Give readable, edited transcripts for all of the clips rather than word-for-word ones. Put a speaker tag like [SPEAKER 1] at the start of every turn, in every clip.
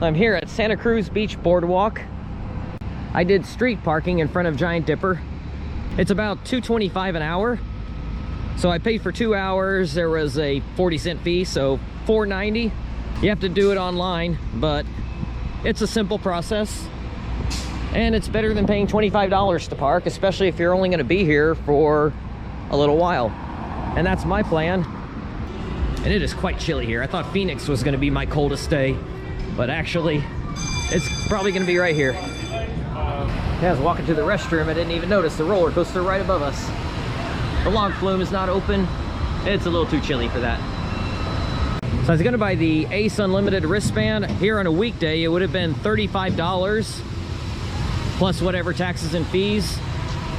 [SPEAKER 1] I'm here at Santa Cruz Beach Boardwalk. I did street parking in front of Giant Dipper. It's about $2.25 an hour. So I paid for 2 hours. There was a 40-cent fee, so $4.90. You have to do it online, but it's a simple process. And it's better than paying $25 to park, especially if you're only going to be here for a little while. And that's my plan. And it is quite chilly here. I thought Phoenix was going to be my coldest day, but actually it's probably going to be right here. Yeah, I was walking to the restroom. I didn't even notice the roller coaster right above us. The log flume is not open. It's a little too chilly for that. So I was going to buy the Ace Unlimited wristband. Here on a weekday, it would have been $35 plus whatever taxes and fees.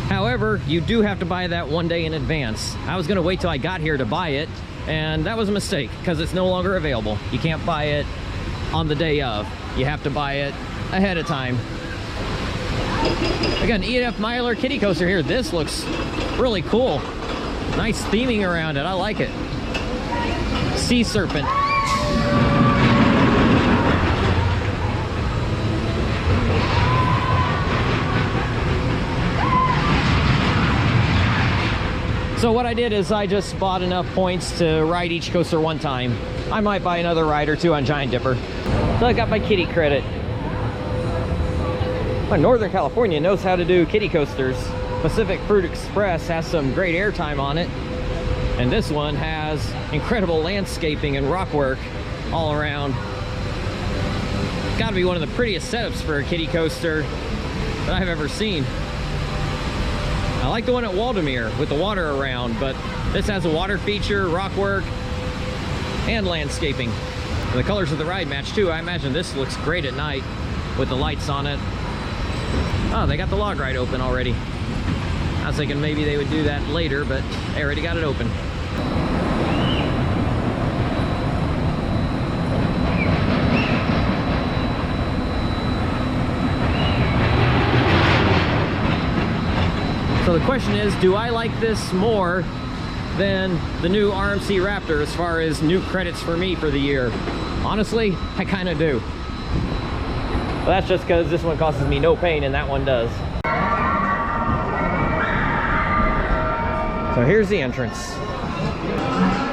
[SPEAKER 1] However, you do have to buy that 1 day in advance. I was going to wait till I got here to buy it, and that was a mistake because it's no longer available. You can't buy it on the day of. You have to buy it ahead of time. I got an E&F Miler kiddie coaster here. This looks really cool. Nice theming around it. I like it. Sea serpent. So what I did is I just bought enough points to ride each coaster one time. I might buy another ride or two on Giant Dipper. So I got my kiddie credit. Well, Northern California knows how to do kiddie coasters. Pacific Fruit Express has some great airtime on it. And this one has incredible landscaping and rock work all around. Gotta be one of the prettiest setups for a kiddie coaster that I've ever seen. I like the one at Waldameer with the water around, but this has a water feature, rock work, and landscaping. And the colors of the ride match too. I imagine this looks great at night with the lights on it. Oh, they got the log ride open already. I was thinking maybe they would do that later, but they already got it open. So the question is, do I like this more than the new RMC Raptor as far as new credits for me for the year? Honestly, I kind of do. Well, that's just because this one causes me no pain and that one does. So here's the entrance.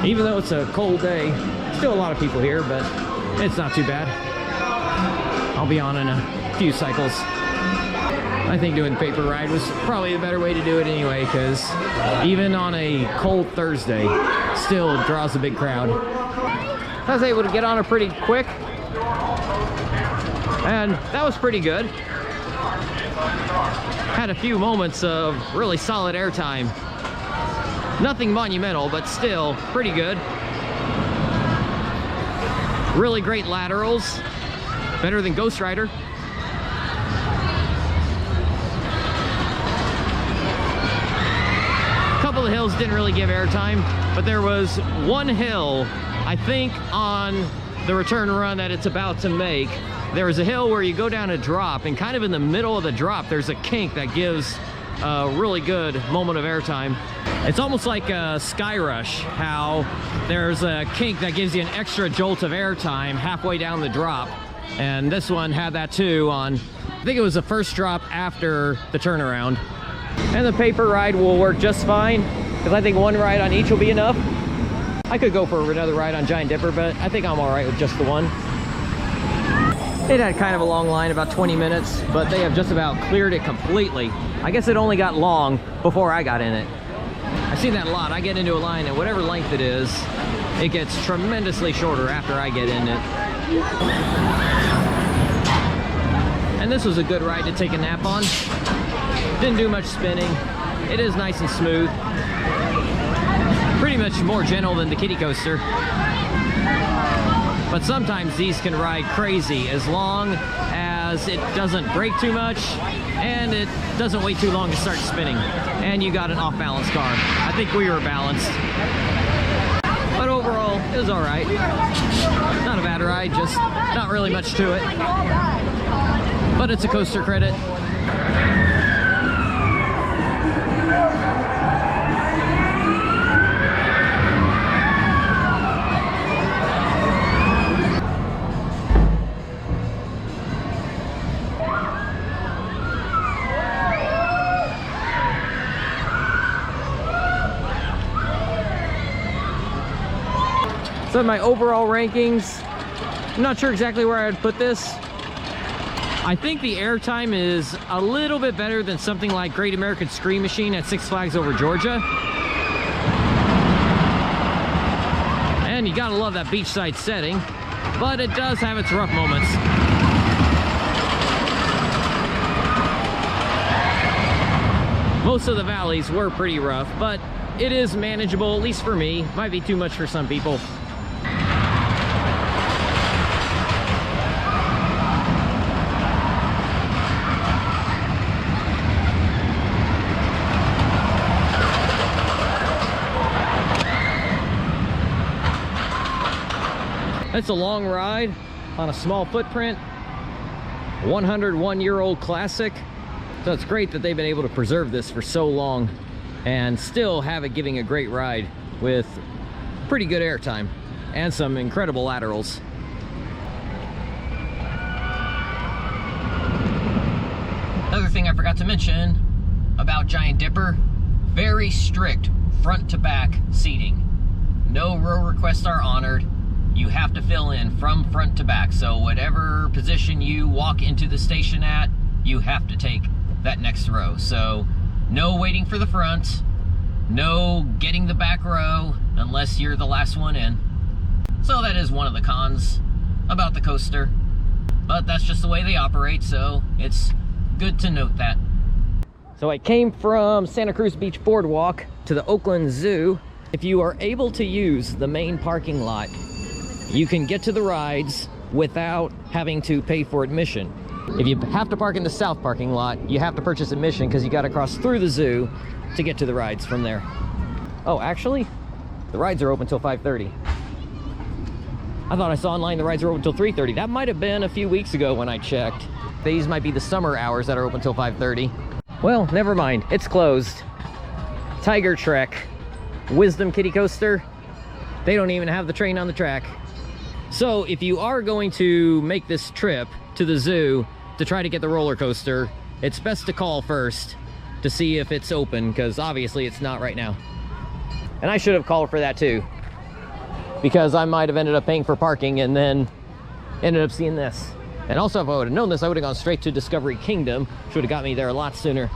[SPEAKER 1] Even though it's a cold day, still a lot of people here, but it's not too bad. I'll be on in a few cycles. I think doing paper ride was probably a better way to do it anyway, because even on a cold Thursday, still draws a big crowd. I was able to get on it pretty quick, and that was pretty good. Had a few moments of really solid airtime. Nothing monumental, but still pretty good. Really great laterals. Better than Ghost Rider. A couple of hills didn't really give airtime, but there was one hill, I think on the return run that it's about to make. There was a hill where you go down a drop, and kind of in the middle of the drop, there's a kink that gives a really good moment of airtime. It's almost like a Sky Rush, how there's a kink that gives you an extra jolt of airtime halfway down the drop. And this one had that too on, I think it was the first drop after the turnaround. And the paper ride will work just fine, because I think one ride on each will be enough. I could go for another ride on Giant Dipper, but I think I'm all right with just the one. It had kind of a long line, about 20 minutes, but they have just about cleared it completely. I guess it only got long before I got in it. I've seen that a lot. I get into a line, and whatever length it is, it gets tremendously shorter after I get in it. And this was a good ride to take a nap on. Didn't do much spinning. It is nice and smooth. Pretty much more gentle than the kiddie coaster. But sometimes these can ride crazy as long as it doesn't break too much and it doesn't wait too long to start spinning. And you got an off-balance car. I think we were balanced. But overall, it was all right. Not a bad ride, just not really much to it. But it's a coaster credit. put my overall rankings. I'm not sure exactly where I'd put this. I think the airtime is a little bit better than something like Great American Scream Machine at Six Flags Over Georgia. And you gotta love that beachside setting, but it does have its rough moments. Most of the valleys were pretty rough, but it is manageable, at least for me. Might be too much for some people. It's a long ride on a small footprint, 101-year-old classic. So it's great that they've been able to preserve this for so long and still have it giving a great ride with pretty good airtime and some incredible laterals. Another thing I forgot to mention about Giant Dipper, very strict front to back seating. No row requests are honored. You have to fill in from front to back. So whatever position you walk into the station at, you have to take that next row. So no waiting for the front, no getting the back row unless you're the last one in. So that is one of the cons about the coaster, but that's just the way they operate, so it's good to note that. So I came from Santa Cruz Beach Boardwalk to the Oakland Zoo. If you are able to use the main parking lot, you can get to the rides without having to pay for admission. If you have to park in the south parking lot, you have to purchase admission because you got to cross through the zoo to get to the rides from there. Oh, actually, the rides are open till 5:30. I thought I saw online the rides are open till 3:30. That might have been a few weeks ago when I checked. These might be the summer hours that are open till 5:30. Well, never mind, it's closed. Tiger Trek, Wisdom Kiddie Coaster, they don't even have the train on the track. So if you are going to make this trip to the zoo to try to get the roller coaster, it's best to call first to see if it's open, because obviously it's not right now. And I should have called for that too, because I might have ended up paying for parking and then ended up seeing this. And also, if I would have known this, I would have gone straight to Discovery Kingdom, which would have got me there a lot sooner.